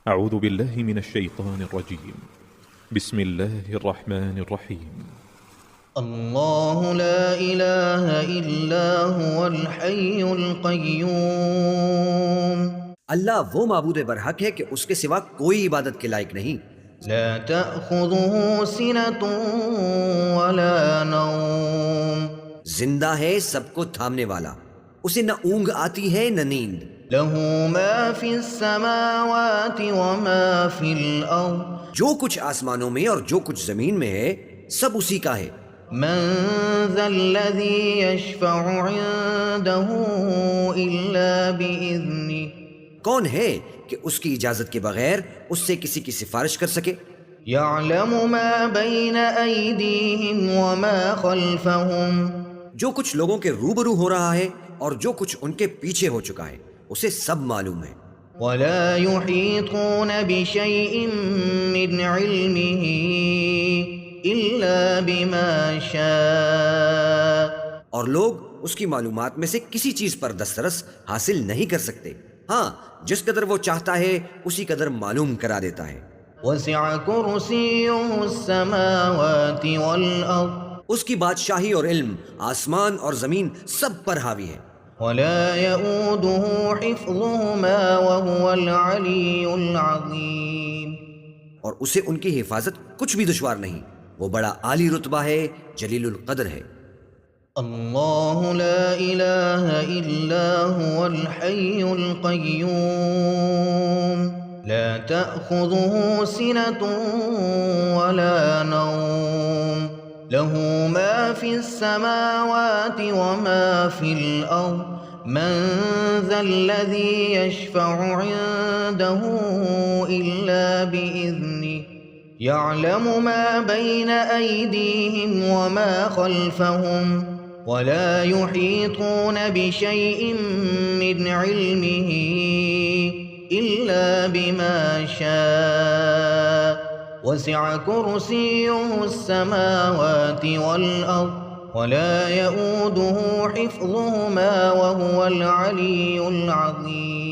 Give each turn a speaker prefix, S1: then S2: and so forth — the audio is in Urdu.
S1: أعوذ بالله من الشيطان الرجيم. بسم الله الرحمن الرحيم.
S2: اللہ لا الہ الا هو الحی القیوم،
S3: اللہ وہ معبود برحق ہے کہ اس کے سوا کوئی عبادت کے لائق نہیں۔
S2: لا تأخذه سنة ولا نوم،
S3: زندہ ہے، سب کو تھامنے والا، اسے نہ اونگ آتی ہے نہ نیند۔
S2: له ما فی السماوات وما فی الارض،
S3: جو کچھ آسمانوں میں اور جو کچھ زمین میں ہے سب اسی کا ہے۔
S2: من ذا الذی یشفع عنده الا بإذنہ،
S3: کون ہے کہ اس کی اجازت کے بغیر اس سے کسی کی سفارش کر سکے؟
S2: یعلم ما بین ایدیہم وما خلفہم،
S3: جو کچھ لوگوں کے روبرو ہو رہا ہے اور جو کچھ ان کے پیچھے ہو چکا ہے اسے سب معلوم ہے۔
S2: ولا يحيطون بشيء من علمه إلا بما شاء،
S3: اور لوگ اس کی معلومات میں سے کسی چیز پر دسترس حاصل نہیں کر سکتے، ہاں جس قدر وہ چاہتا ہے اسی قدر معلوم کرا دیتا ہے۔
S2: وسع كرسيه السماوات والأرض،
S3: اس کی بادشاہی اور علم آسمان اور زمین سب پر حاوی ہے۔
S2: ولا يؤوده حفظهما وهو العلي العظيم،
S3: اور اسے ان کی حفاظت کچھ بھی دشوار نہیں، وہ بڑا عالی رتبہ ہے، جلیل القدر ہے۔
S2: اللہ لا الہ الا هو الحی القیوم، لا تأخذه سنة ولا نوم، له ما في السماوات وما في الأرض، من ذا الذي يشفع عنده إلا بإذنه، يعلم ما بين أيديهم وما خلفهم، ولا يحيطون بشيء من علمه إلا بما شاء، وسع كرسيه السماوات والأرض، ولا يؤوده حفظهما وهو العلي العظيم۔